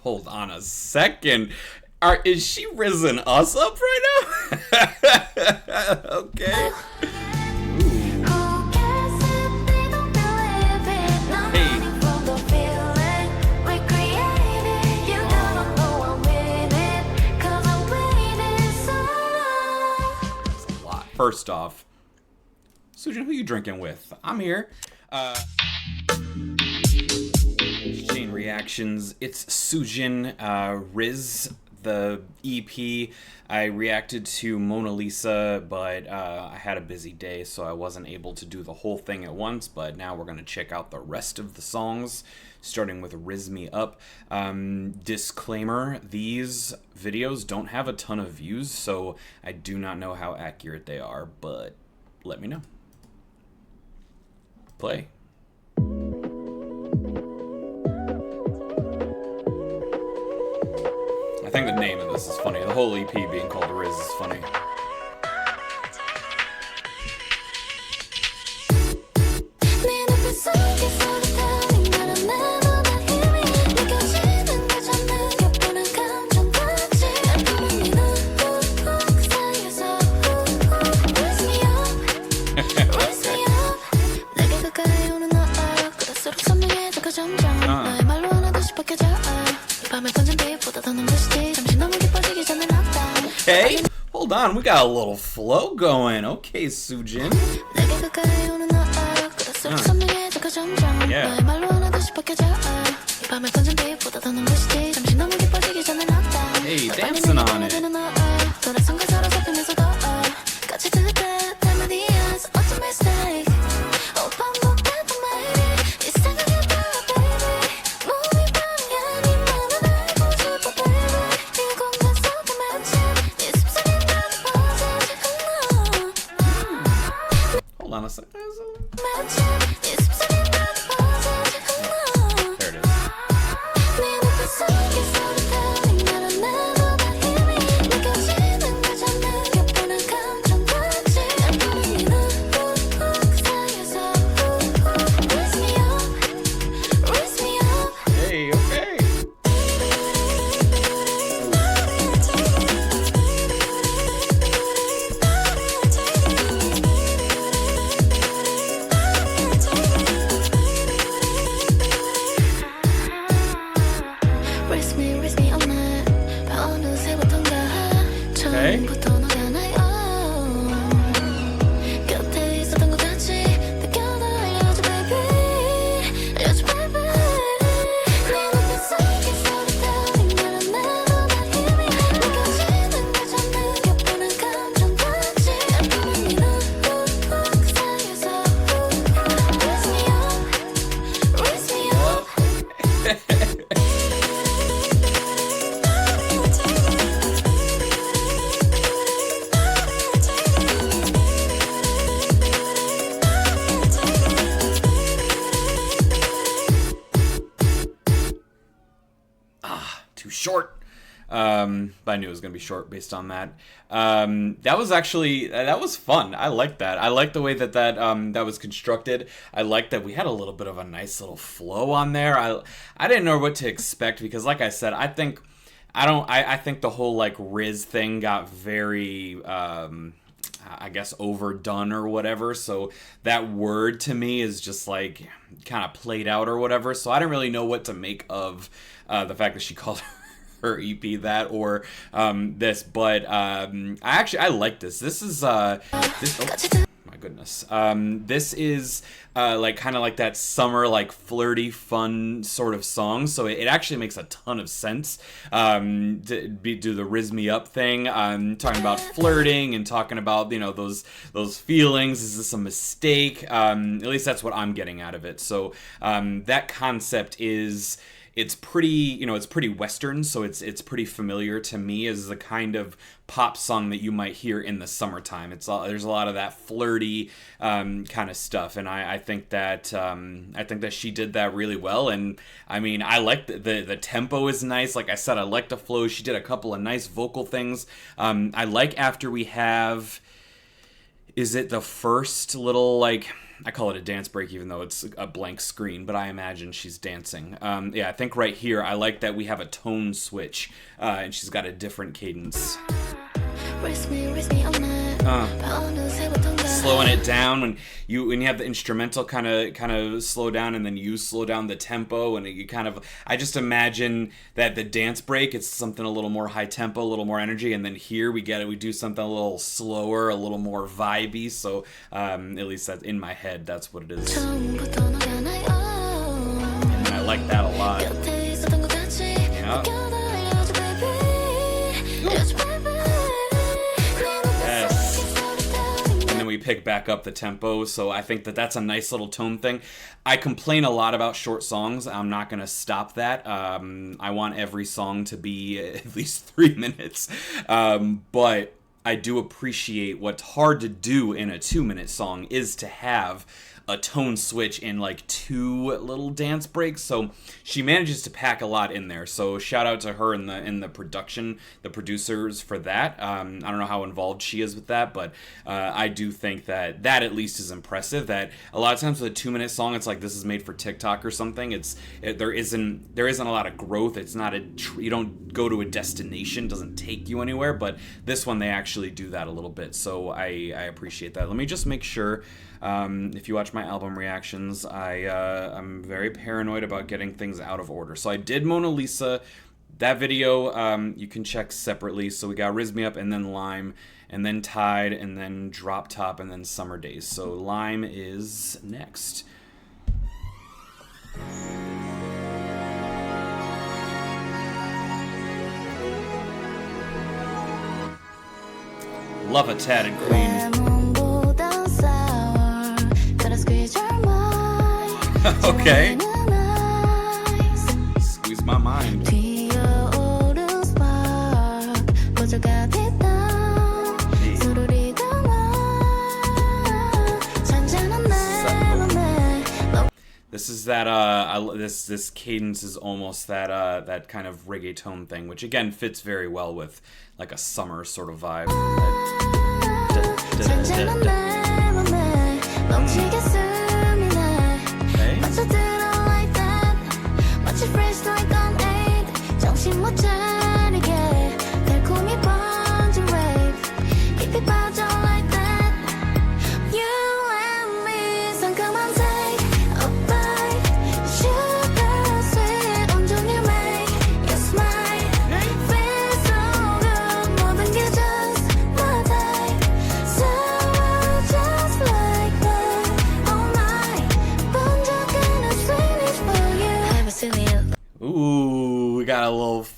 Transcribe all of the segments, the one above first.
Hold on a second. Is she risen us up right now? Okay. First off, Soojin, who you drinking with? I'm here. Chain reactions. It's Soojin, Rizz, the EP. I reacted to Mona Lisa, but I had a busy day, so I wasn't able to do the whole thing at once. But now we're gonna check out the rest of the songs, starting with Rizz Me Up. Disclaimer, these videos don't have a ton of views, so I do not know how accurate they are, but let me know. Play. I think the name of this is funny. The whole EP being called Rizz is funny. Okay, hold on, we got a little flow going. Okay, Soojin. Yeah. Hey, dancing on it. Hold on a second. There it is. Hey, okay. Okay. Too short. But I knew it was gonna be short based on that. That was actually that was fun. I liked that. I liked the way that that was constructed. I liked that we had a little bit of a nice little flow on there. I didn't know what to expect because, like I said, I think the whole like Rizz thing got very I guess overdone or whatever, so that word to me is just like kind of played out or whatever, so I didn't really know what to make of the fact that she called her EP that or this, but I like this. This is this, oh my goodness, this is like kind of like that summer like flirty fun sort of song, so it actually makes a ton of sense to do the Rizz Me Up thing, talking about flirting and talking about, you know, those feelings. Is this a mistake? At least that's what I'm getting out of it. So that concept is, it's pretty, you know, it's pretty Western, so it's pretty familiar to me as the kind of pop song that you might hear in the summertime. There's a lot of that flirty kind of stuff, and I think that she did that really well. And I mean, I like the tempo is nice. Like I said, I like the flow. She did a couple of nice vocal things. I like after we have, is it the first little like I call it a dance break even though it's a blank screen, but I imagine she's dancing. Yeah, I think right here, I like that we have a tone switch, and she's got a different cadence. Slowing it down when you have the instrumental kind of slow down, and then you slow down the tempo, and you kind of, I just imagine that the dance break, it's something a little more high tempo, a little more energy, and then here we do something a little slower, a little more vibey. So at least that's in my head, that's what it is, and I like that a lot. Yeah. We pick back up the tempo, so I think that that's a nice little tone thing. I complain a lot about short songs. I'm not going to stop that. I want every song to be at least 3 minutes, but I do appreciate what's hard to do in a 2-minute song is to have a tone switch in like 2 little dance breaks. So she manages to pack a lot in there. So shout out to her in the production, the producers for that. I don't know how involved she is with that, but I do think that at least is impressive. That a lot of times with a 2-minute song, it's like this is made for TikTok or something. There isn't a lot of growth. It's not you don't go to a destination, doesn't take you anywhere. But this one they actually do that a little bit. So I appreciate that. Let me just make sure. If you watch my album reactions, I'm very paranoid about getting things out of order. So I did Mona Lisa. That video you can check separately. So we got Rizz Me Up, and then Lime, and then Tide, and then Drop Top, and then Summer Days. So Lime is next. Love a tatted queen. Okay. Squeeze my mind. Hey. This is that this cadence is almost that kind of reggaeton thing, which again fits very well with like a summer sort of vibe.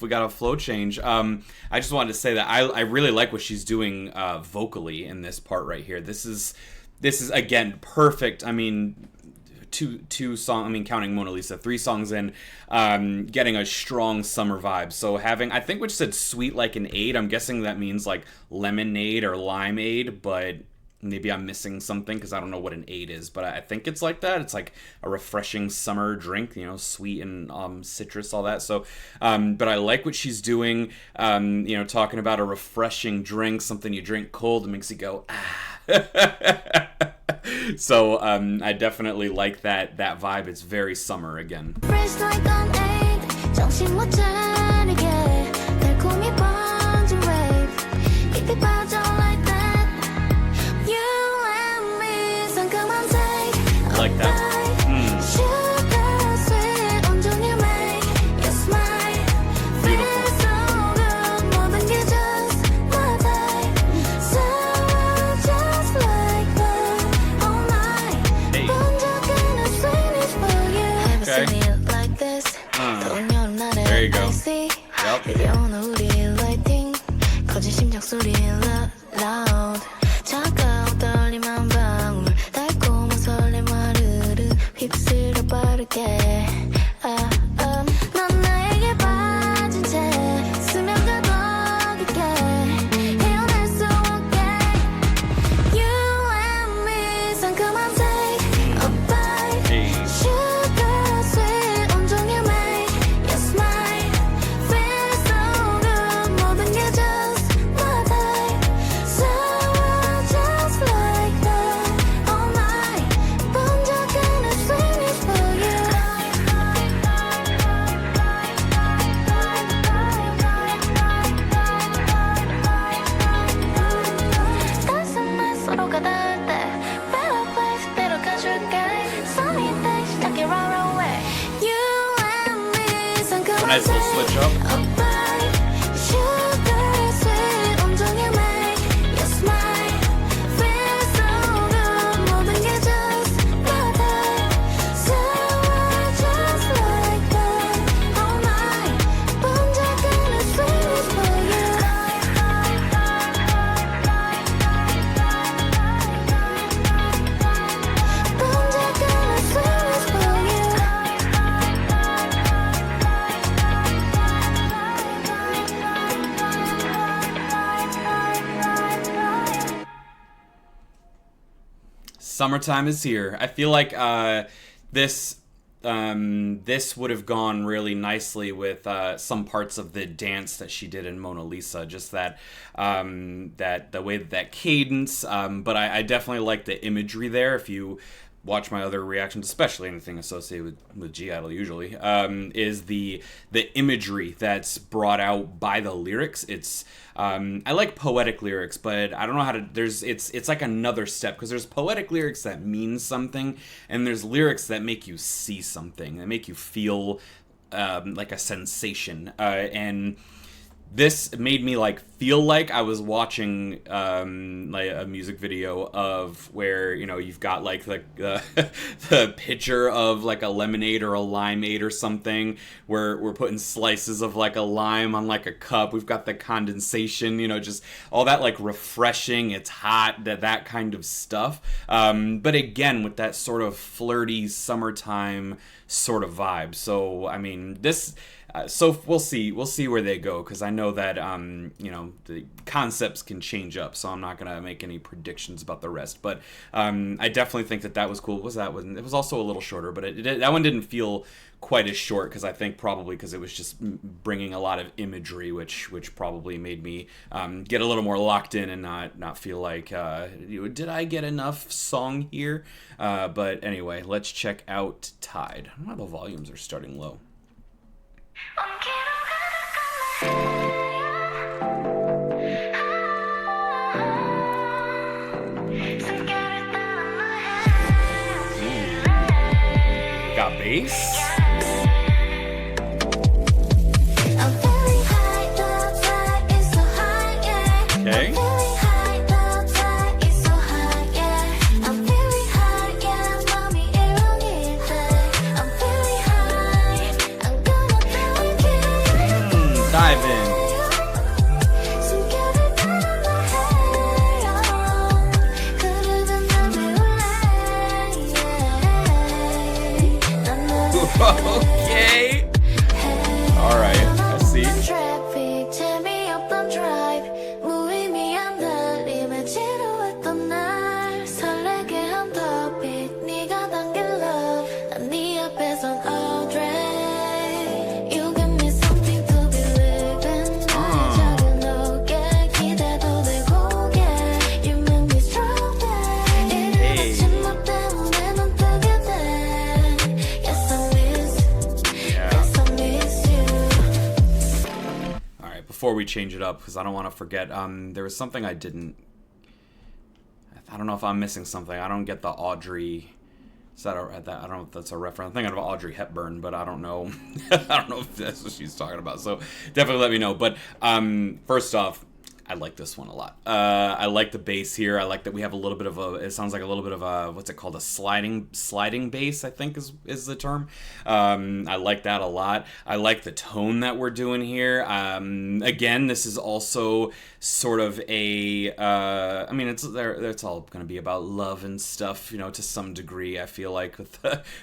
We got a flow change. I just wanted to say that I really like what she's doing vocally in this part right here. This is again perfect. I mean, two songs. I mean, counting Mona Lisa, 3 songs in, getting a strong summer vibe. So having, I think which said sweet like an aid. I'm guessing that means like lemonade or limeade, but maybe I'm missing something because I don't know what an aid is, but I think it's like that. It's like a refreshing summer drink, you know, sweet and citrus, all that. So, but I like what she's doing, you know, talking about a refreshing drink, something you drink cold, it makes you go, ah. So I definitely like that vibe. It's very summer again. Like that. There you go. Yep. nice little switch up. Summertime is here. I feel like this would have gone really nicely with some parts of the dance that she did in Mona Lisa. Just that the way that cadence. But I definitely like the imagery there. If you watch my other reactions, especially anything associated with g-idle usually, is the imagery that's brought out by the lyrics. It's I like poetic lyrics, but I don't know how to, it's like another step, because there's poetic lyrics that mean something, and there's lyrics that make you see something, that make you feel like a sensation, and this made me like feel like I was watching like a music video of where, you know, you've got like the picture of like a lemonade or a limeade or something, where we're putting slices of like a lime on like a cup. We've got the condensation, you know, just all that like refreshing, it's hot, that kind of stuff. But again, with that sort of flirty summertime sort of vibe. So I mean, this. So we'll see where they go, because I know that you know, the concepts can change up, so I'm not gonna make any predictions about the rest. But I definitely think that was cool. What was that one? It was also a little shorter, but that one didn't feel quite as short, because I think probably because it was just bringing a lot of imagery, which probably made me get a little more locked in and not feel like did I get enough song here? But anyway, let's check out Tide. I don't know, the volumes are starting low. Got bass. Okay. Dive in. Okay. All right. I see. Before we change it up, because I don't want to forget, there was something I don't know if I'm missing something. I don't get the Audrey. Is that I don't know if that's a reference. I'm thinking of Audrey Hepburn, but I don't know. I don't know if that's what she's talking about. So definitely let me know. But first off, I like this one a lot. I like the bass here. I like that we have a little bit of it sounds like a little bit of a, what's it called? A sliding bass, I think is the term. I like that a lot. I like the tone that we're doing here. Again, this is also sort of a, I mean, it's all going to be about love and stuff, you know, to some degree, I feel like,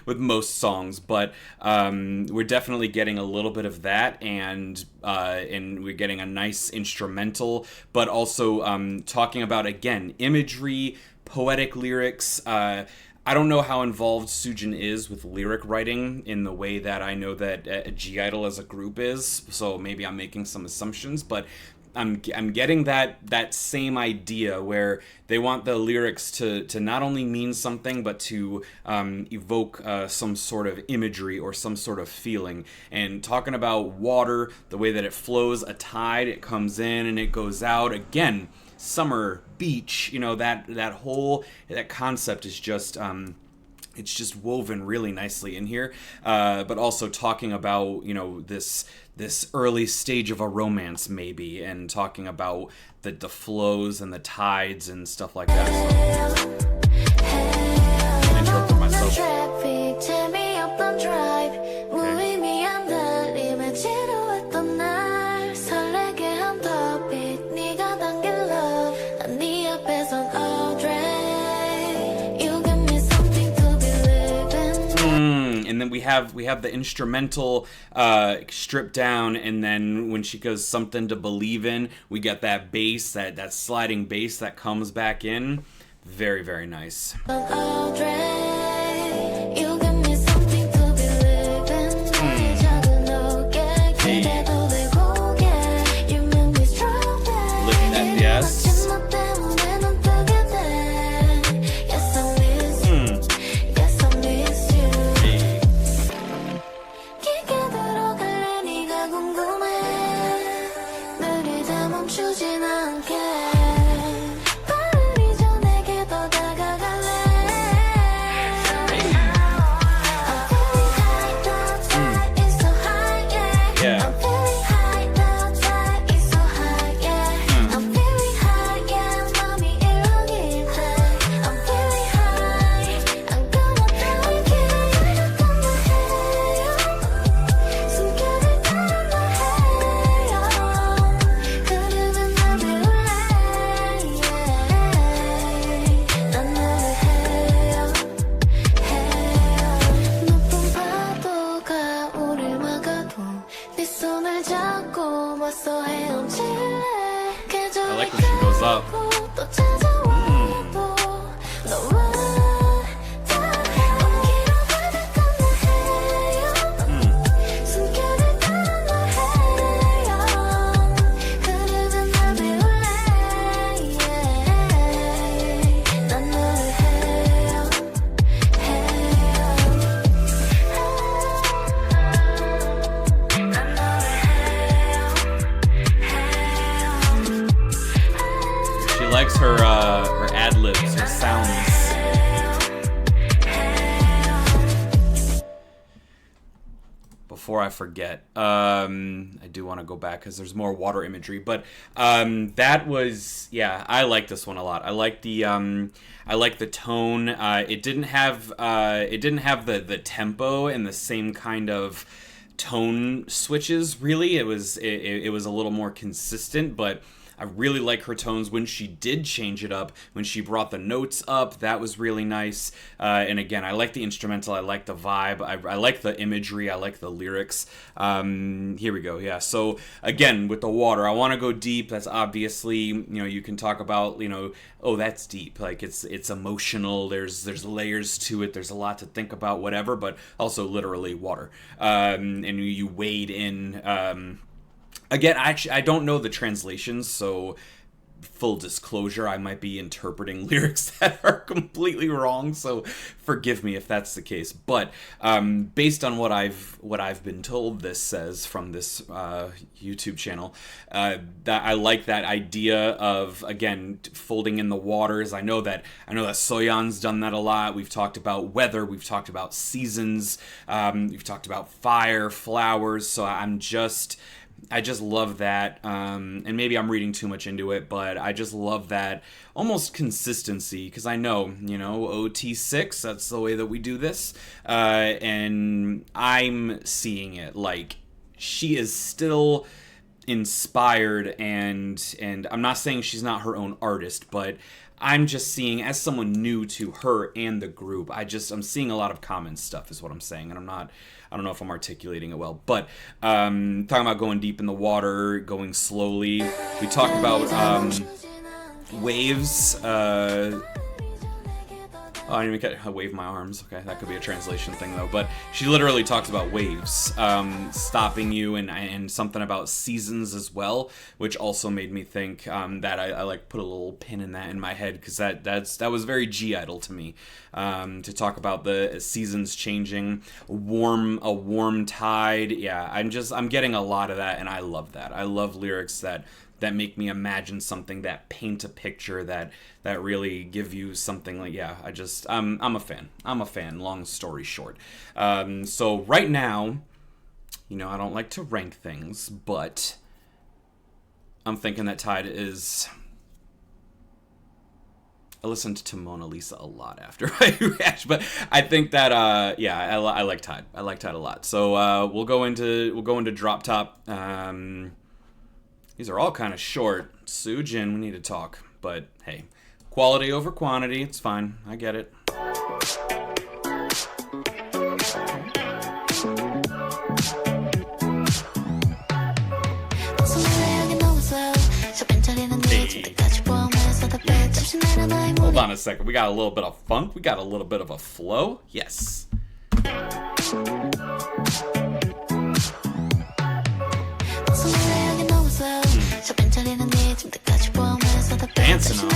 with most songs, but we're definitely getting a little bit of that, and we're getting a nice instrumental, but also talking about, again, imagery, poetic lyrics. I don't know how involved Soojin is with lyric writing in the way that I know that g-idle as a group is, so maybe I'm making some assumptions, but I'm getting that same idea where they want the lyrics to not only mean something, but to evoke some sort of imagery or some sort of feeling. And talking about water, the way that it flows, a tide, it comes in and it goes out. Again, summer, beach, you know, that concept is just it's just woven really nicely in here, but also talking about, you know, this early stage of a romance maybe, and talking about the flows and the tides and stuff like that. So, an intro for myself. And then we have the instrumental stripped down, and then when she goes something to believe in, we get that bass, that sliding bass that comes back in. Very, very nice. Lift that yes. I like when she goes up. Likes her ad-libs, her sounds. Before I forget, I do want to go back because there's more water imagery, but that was, yeah, I like this one a lot. I like the tone. It didn't have the tempo and the same kind of tone switches. Really, it was a little more consistent, but I really like her tones when she did change it up, when she brought the notes up. That was really nice. And again, I like the instrumental. I like the vibe. I like the imagery. I like the lyrics. Here we go. Yeah. So again, with the water, I want to go deep. That's obviously, you know, you can talk about, you know, oh, that's deep. Like it's emotional. There's layers to it. There's a lot to think about, whatever, but also literally water. And you wade in, again, I don't know the translations, so full disclosure, I might be interpreting lyrics that are completely wrong, so forgive me if that's the case. But based on what I've been told this says from this YouTube channel, that I like that idea of, again, folding in the waters. I know that Sojan's done that a lot. We've talked about weather, we've talked about seasons, we've talked about fire, flowers. So I just love that, and maybe I'm reading too much into it, but I just love that almost consistency, because I know, you know, OT6, that's the way that we do this, and I'm seeing it, like, she is still inspired, and I'm not saying she's not her own artist, but I'm just seeing, as someone new to her and the group, I'm seeing a lot of common stuff is what I'm saying, and I don't know if I'm articulating it well, but talking about going deep in the water, going slowly. We talk about waves. Oh, I didn't even get wave my arms. Okay, that could be a translation thing though. But she literally talks about waves stopping you, and something about seasons as well, which also made me think that I like put a little pin in that in my head, because that was very G-idle to me, to talk about the seasons changing, a warm tide. Yeah, I'm getting a lot of that, and I love that. I love lyrics that make me imagine something, that paint a picture, that really give you something like, yeah, I'm a fan, long story short. So right now, you know, I don't like to rank things, but I'm thinking that Tide is... I listened to Mona Lisa a lot after I react, but I think that yeah, I like Tide. I like Tide a lot. So we'll go into drop top. These are all kind of short. Soojin, we need to talk, but hey, quality over quantity. It's fine. I get it. Hold on a second. We got a little bit of funk. We got a little bit of a flow. Yes. Dancing on.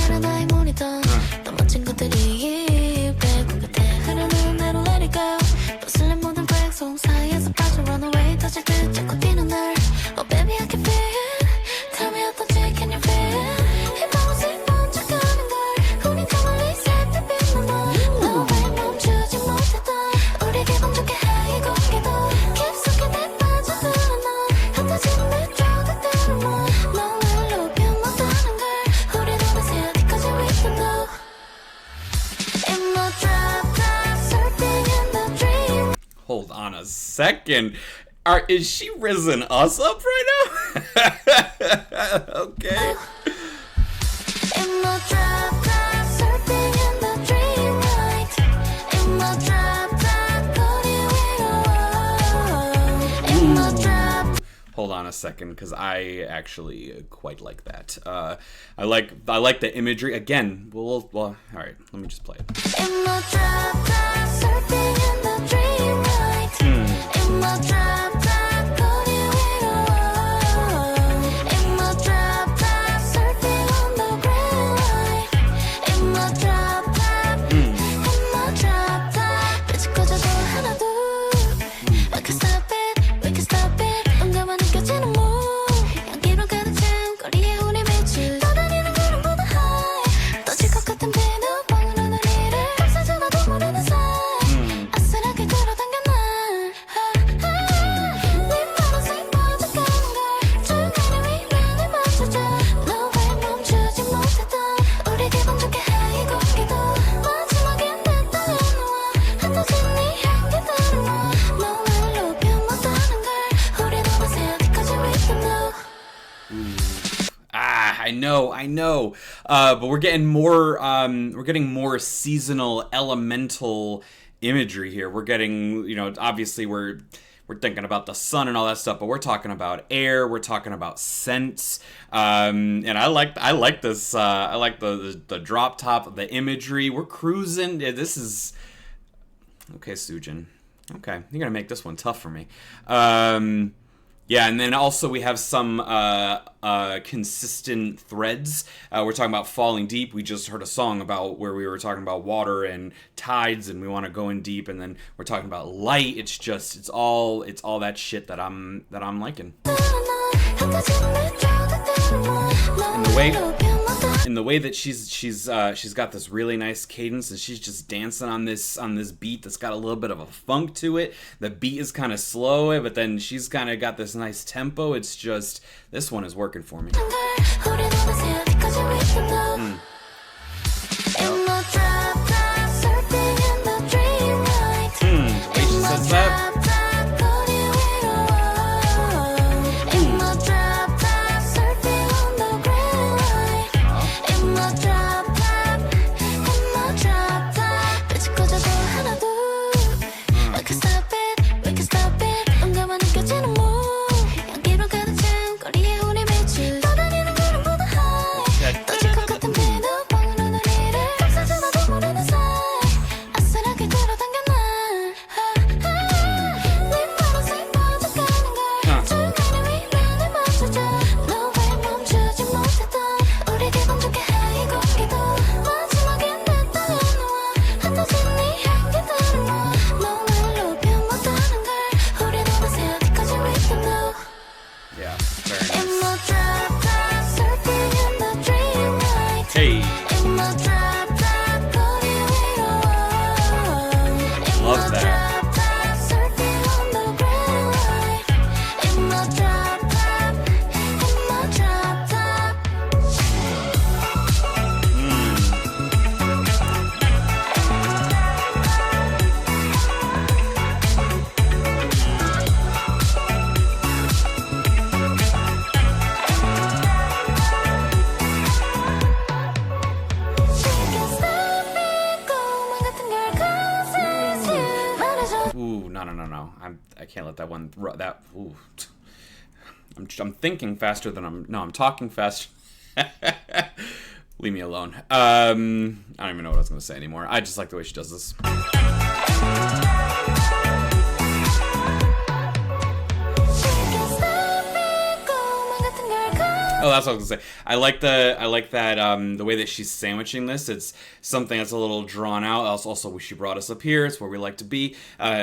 Hold on a second. Is she rizzing us up right now? Okay. Hold on a second, because I actually quite like that. I like the imagery. Again, well, all right. Let me just play it. I know, but we're getting more seasonal, elemental imagery here. We're getting, you know, obviously we're thinking about the sun and all that stuff, but we're talking about air, we're talking about scents, and I like this. I like the drop top, the imagery. We're cruising. Yeah, this is okay, Soojin. Okay, you're gonna make this one tough for me. Yeah, and then also we have some consistent threads. We're talking about falling deep. We just heard a song about where we were talking about water and tides, and we want to go in deep. And then we're talking about light. It's all that shit that I'm liking. In the way that she's got this really nice cadence, and she's just dancing on this beat that's got a little bit of a funk to it. The beat is kind of slow, but then she's kind of got this nice tempo. It's just, this one is working for me. The way she says that. don't know. I can't let that one ooh. I'm thinking faster than I'm talking fast. Leave me alone. I don't even know what I was gonna say anymore. I just like the way she does this. Oh, that's what I was gonna say. I like that the way that she's sandwiching this. It's something that's a little drawn out. Also, she brought us up here. It's where we like to be.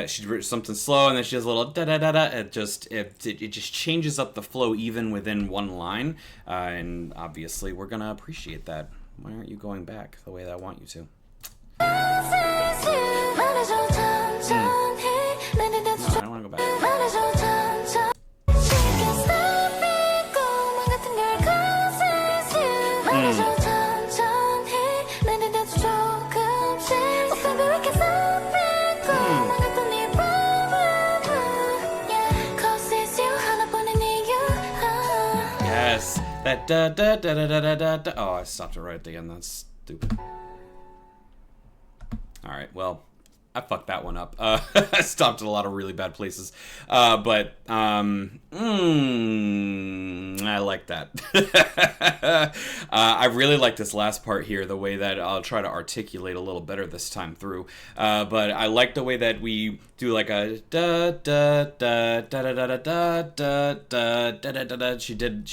She did something slow, and then she does a little da da da da. It just changes up the flow even within one line. And obviously, we're gonna appreciate that. Why aren't you going back the way that I want you to? No, I don't want to go back. Yes, that da da da da da da da. Oh, I stopped it right at the end. That's stupid. All right, well, I fucked that one up. I stopped at a lot of really bad places, but I like that. I really like this last part here, the way that I'll try to articulate a little better this time through. But I like the way that we do like a da da da da da da da da da da da da. She did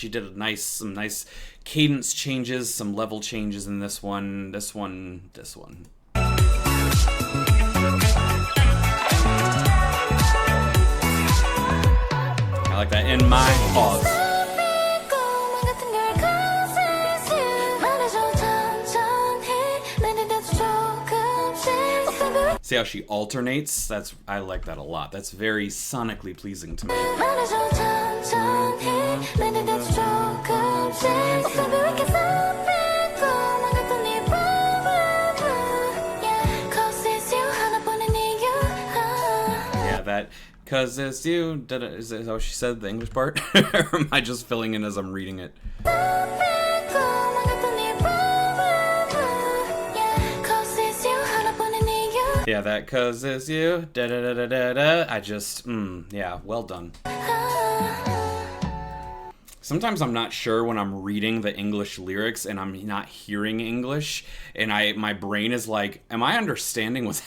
some nice cadence changes, some level changes in this one. I like that. In my pause. See how she alternates? I like that a lot. That's very sonically pleasing to me. Yeah, that. Cause it's you. Is that how she said the English part? Or am I just filling in as I'm reading it? Yeah, that cause it's you. Da da da da da da. I just, yeah, well done. Sometimes I'm not sure when I'm reading the English lyrics and I'm not hearing English, and my brain is like, am I understanding what's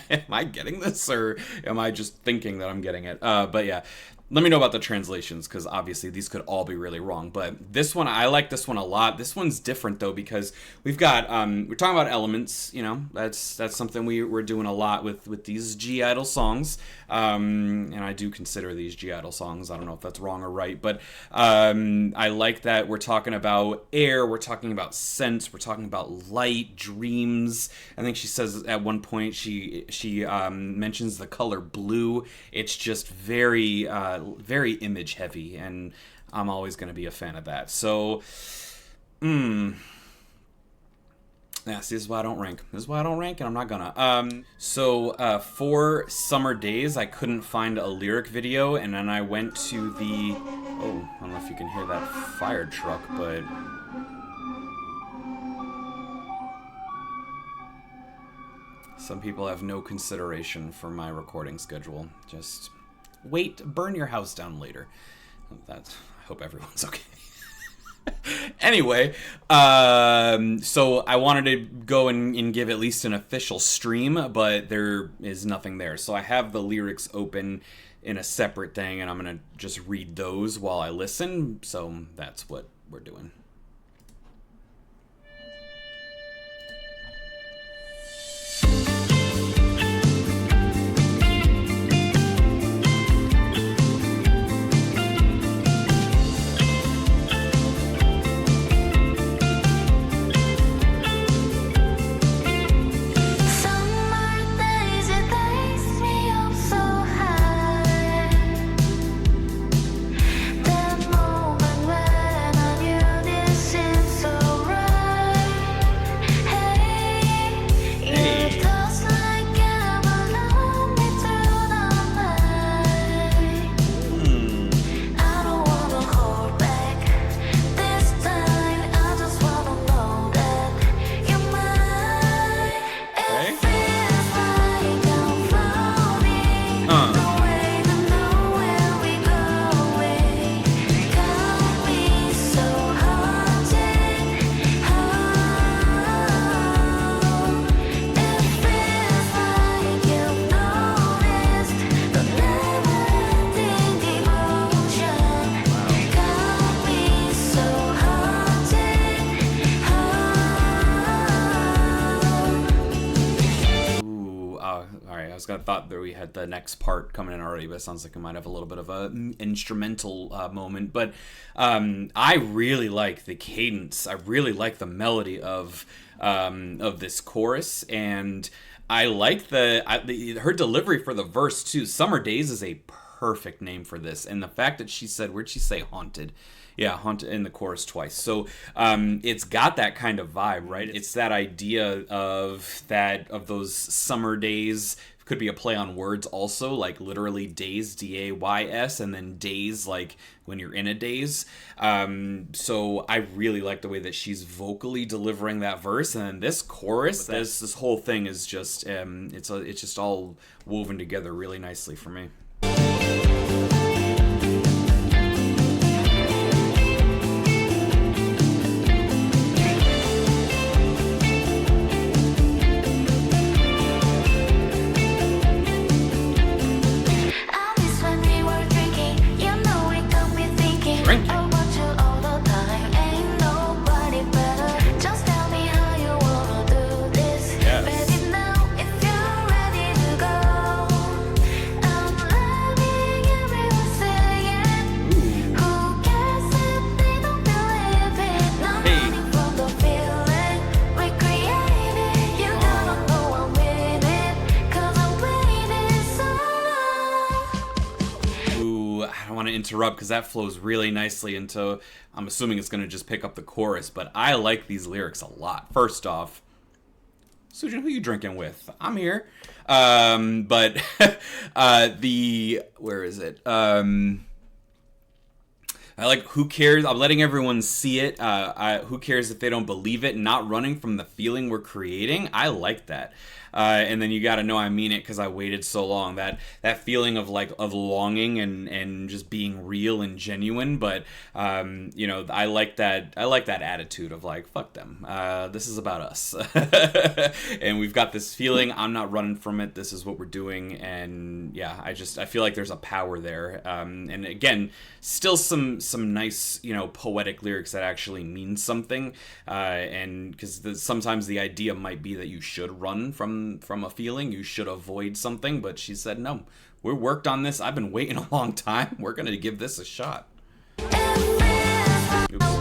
am I getting this, or am I just thinking that I'm getting it? But yeah, let me know about the translations, because obviously these could all be really wrong. But this one, I like this one a lot. This one's different though, because we've got we're talking about elements. You know, that's something we're doing a lot with these gidle songs. And I do consider these gidle songs. I don't know if that's wrong or right, but I like that we're talking about air, we're talking about sense, we're talking about light, dreams. I think she says at one point she mentions the color blue. It's just very very image heavy, and I'm always going to be a fan of that. So, yeah, see, this is why I don't rank. This is why I don't rank, and I'm not gonna. So, for Summer Days, I couldn't find a lyric video, and then I went to the... Oh, I don't know if you can hear that fire truck, but... Some people have no consideration for my recording schedule. Just wait, burn your house down later. I hope everyone's okay. Anyway, so I wanted to go and give at least an official stream, but there is nothing there. So I have the lyrics open in a separate thing, and I'm going to just read those while I listen. So that's what we're doing. thought that we had the next part coming in already, but it sounds like it might have a little bit of a instrumental moment. But I really like the cadence. I really like the melody of this chorus, and I like her delivery for the verse too. Summer Days is a perfect name for this, and the fact that she said, where'd she say haunted? Yeah, haunted in the chorus twice. So it's got that kind of vibe, right? It's that idea of those summer days. Could be a play on words also, like literally days, D-A-Y-S, and then days, like when you're in a daze. So I really like the way that she's vocally delivering that verse, and then this chorus, this whole thing is just it's just all woven together really nicely for me. Interrupt because that flows really nicely into, I'm assuming it's going to just pick up the chorus, but I like these lyrics a lot. First off, Soojin, who you drinking with? I'm here. But where is it? I like, who cares? I'm letting everyone see it. Who cares if they don't believe it? Not running from the feeling we're creating. I like that. And then you got to know I mean it because I waited so long. That feeling of longing and just being real and genuine. But you know, I like that attitude of like, fuck them. This is about us, and we've got this feeling. I'm not running from it. This is what we're doing. And yeah, I feel like there's a power there. And again, still some nice, you know, poetic lyrics that actually mean something. And because sometimes the idea might be that you should run from a feeling, you should avoid something, but she said no, we worked on this, I've been waiting a long time, we're gonna give this a shot. Oops.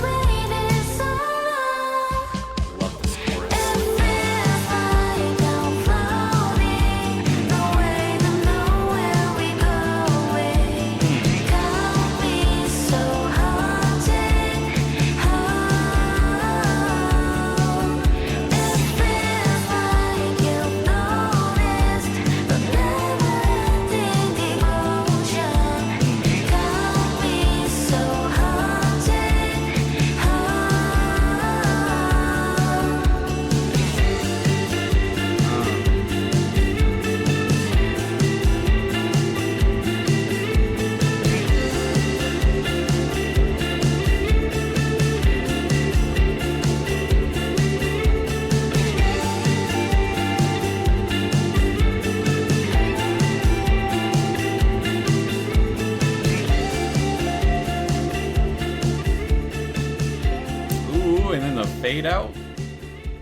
Fade out.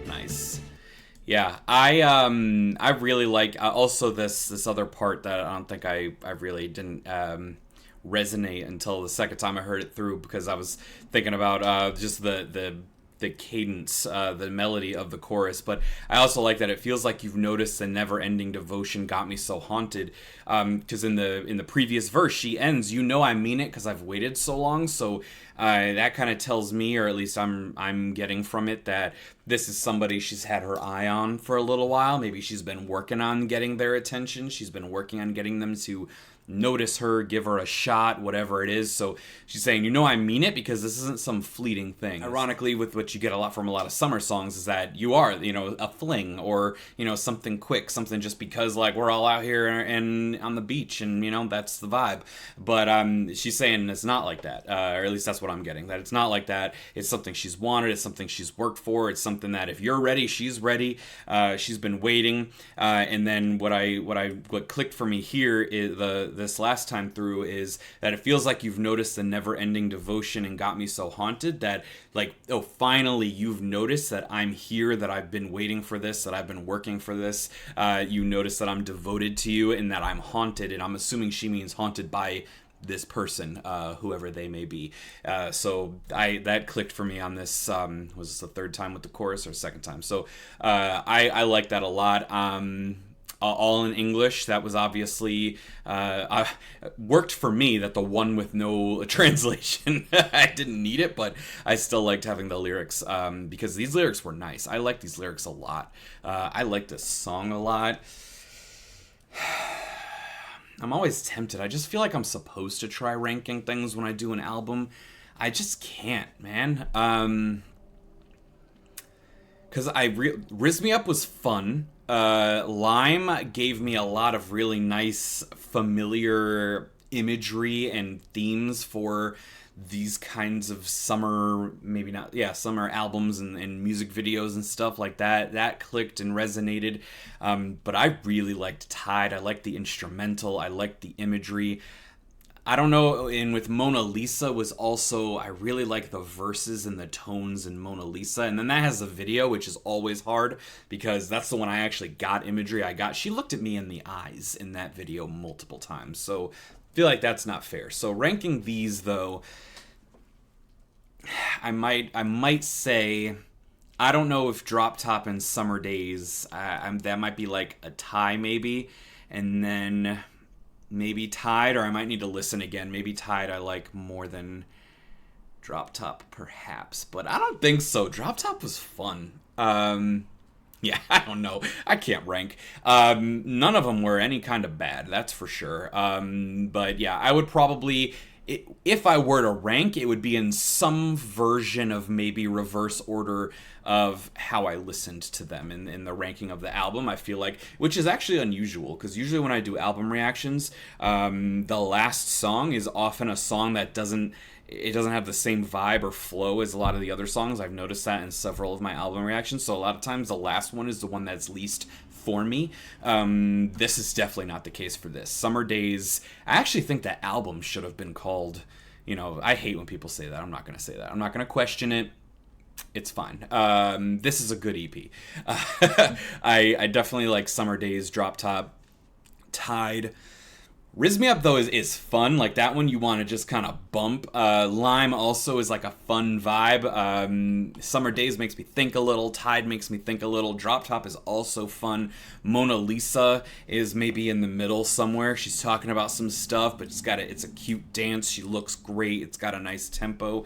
Nice. Yeah, I really like also this other part that I don't think I really didn't resonate until the second time I heard it through, because I was thinking about just the cadence, the melody of the chorus. But I also like that it feels like you've noticed the never-ending devotion got me so haunted, because in the previous verse she ends, you know I mean it because I've waited so long. So that kind of tells me, or at least I'm getting from it, that this is somebody she's had her eye on for a little while. Maybe she's been working on getting their attention, she's been working on getting them to notice her, give her a shot, whatever it is. So she's saying, you know I mean it because this isn't some fleeting thing. Ironically, with what you get a lot from a lot of summer songs is that you are, you know, a fling, or, you know, something quick, something just because like we're all out here and on the beach and, you know, that's the vibe. But she's saying it's not like that, or at least that's what I'm getting, that it's not like that. It's something she's wanted, it's something she's worked for, it's something that if you're ready, she's ready. She's been waiting. And then what clicked for me here is this last time through is that it feels like you've noticed the never-ending devotion and got me so haunted that, like, oh, finally you've noticed that I'm here, that I've been waiting for this, that I've been working for this. You notice that I'm devoted to you and that I'm haunted, and I'm assuming she means haunted by this person, whoever they may be. So that clicked for me on this. Was this the third time with the chorus or second time? So I like that a lot. All in English, that was obviously worked for me, that the one with no translation. I didn't need it, but I still liked having the lyrics, because these lyrics were nice. I like these lyrics a lot. I like this song a lot. I'm always tempted. I just feel like I'm supposed to try ranking things when I do an album. I just can't, man. Because Rizz Me Up was fun. Lime gave me a lot of really nice, familiar imagery and themes for these kinds of summer, maybe not, yeah, summer albums and music videos and stuff like that. That clicked and resonated. But I really liked Tide. I liked the instrumental. I liked the imagery. I don't know, and with Mona Lisa was also, I really like the verses and the tones in Mona Lisa, and then that has the video, which is always hard, because that's the one I actually got imagery. She looked at me in the eyes in that video multiple times, so I feel like that's not fair. So ranking these, though, I might say, I don't know if Drop Top and Summer Daze, that might be like a tie maybe, and then maybe Tide, or I might need to listen again. Maybe Tide I like more than Drop Top, perhaps. But I don't think so. Drop Top was fun. Yeah, I don't know. I can't rank. None of them were any kind of bad, that's for sure. But yeah, I would probably, if I were to rank, it would be in some version of maybe reverse order of how I listened to them in the ranking of the album, I feel like, which is actually unusual, because usually when I do album reactions, the last song is often a song that doesn't have the same vibe or flow as a lot of the other songs. I've noticed that in several of my album reactions, so a lot of times the last one is the one that's least for me. This is definitely not the case for this. Summer Daze, I actually think that album should have been called, I hate when people say that. I'm not going to say that. I'm not going to question it. It's fine. This is a good EP. I definitely like Summer Daze, Drop Top, Tide. Rizz Me Up, though, is fun. Like, that one you want to just kind of bump. Lime also is like a fun vibe. Summer Daze makes me think a little. Tide makes me think a little. Drop Top is also fun. Mona Lisa is maybe in the middle somewhere. She's talking about some stuff, but it's a cute dance. She looks great. It's got a nice tempo.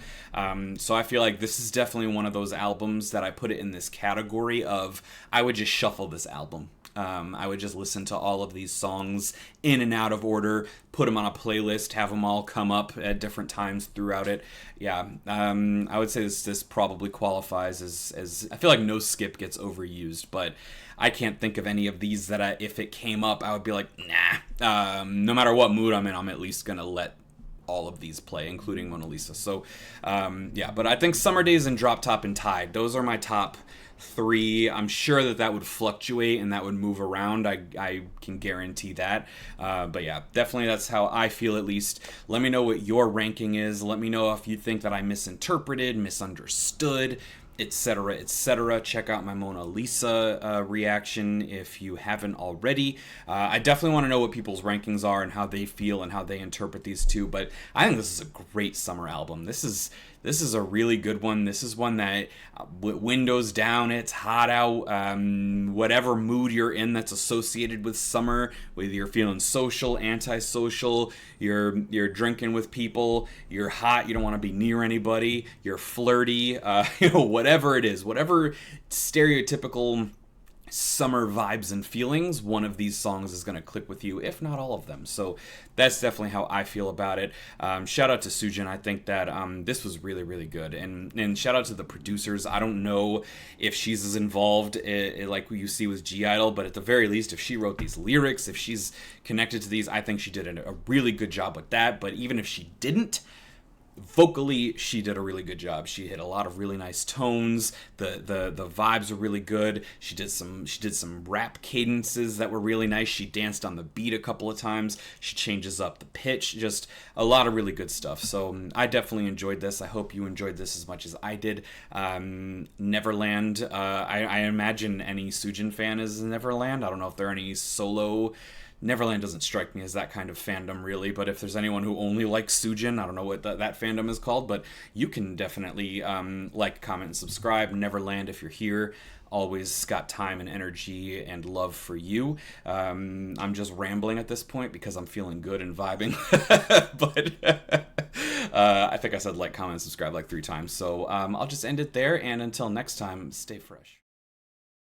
So I feel like this is definitely one of those albums that I put it in this category of, I would just shuffle this album. I would just listen to all of these songs in and out of order, put them on a playlist, have them all come up at different times throughout it. Yeah, I would say this probably qualifies as I feel like no skip gets overused, but I can't think of any of these that if it came up, I would be like, nah. No matter what mood I'm in, I'm at least going to let all of these play, including Mona Lisa. So, yeah, but I think Summer Daze and Drop Top and Tide, those are my top 3. I'm sure that would fluctuate and that would move around. I can guarantee that. But yeah, definitely that's how I feel, at least. Let me know what your ranking is. Let me know if you think that I misinterpreted, misunderstood, etc., etc. Check out my Mona Lisa reaction if you haven't already. I definitely want to know what people's rankings are and how they feel and how they interpret these two, but I think this is a great summer album. This is a really good one. This is one that, windows down, it's hot out, whatever mood you're in that's associated with summer, whether you're feeling social, antisocial, you're drinking with people, you're hot, you don't want to be near anybody, you're flirty, whatever it is, whatever stereotypical summer vibes and feelings, one of these songs is going to click with you, if not all of them. So that's definitely how I feel about it. Shout out to Soojin. I think that this was really, really good. And shout out to the producers. I don't know if she's as involved like you see with I-DLE, but at the very least, if she wrote these lyrics, if she's connected to these, I think she did a really good job with that. But even if she didn't, vocally, she did a really good job. She hit a lot of really nice tones. The vibes are really good. She did some rap cadences that were really nice. She danced on the beat a couple of times. She changes up the pitch. Just a lot of really good stuff. So I definitely enjoyed this. I hope you enjoyed this as much as I did. Neverland. I imagine any Soojin fan is Neverland. I don't know if there are any solo. Neverland doesn't strike me as that kind of fandom, really, but if there's anyone who only likes Soojin, I don't know what that fandom is called, but you can definitely like, comment, and subscribe. Neverland, if you're here, always got time and energy and love for you. I'm just rambling at this point because I'm feeling good and vibing, but I think I said like, comment, and subscribe like 3 times, so I'll just end it there, and until next time, stay fresh.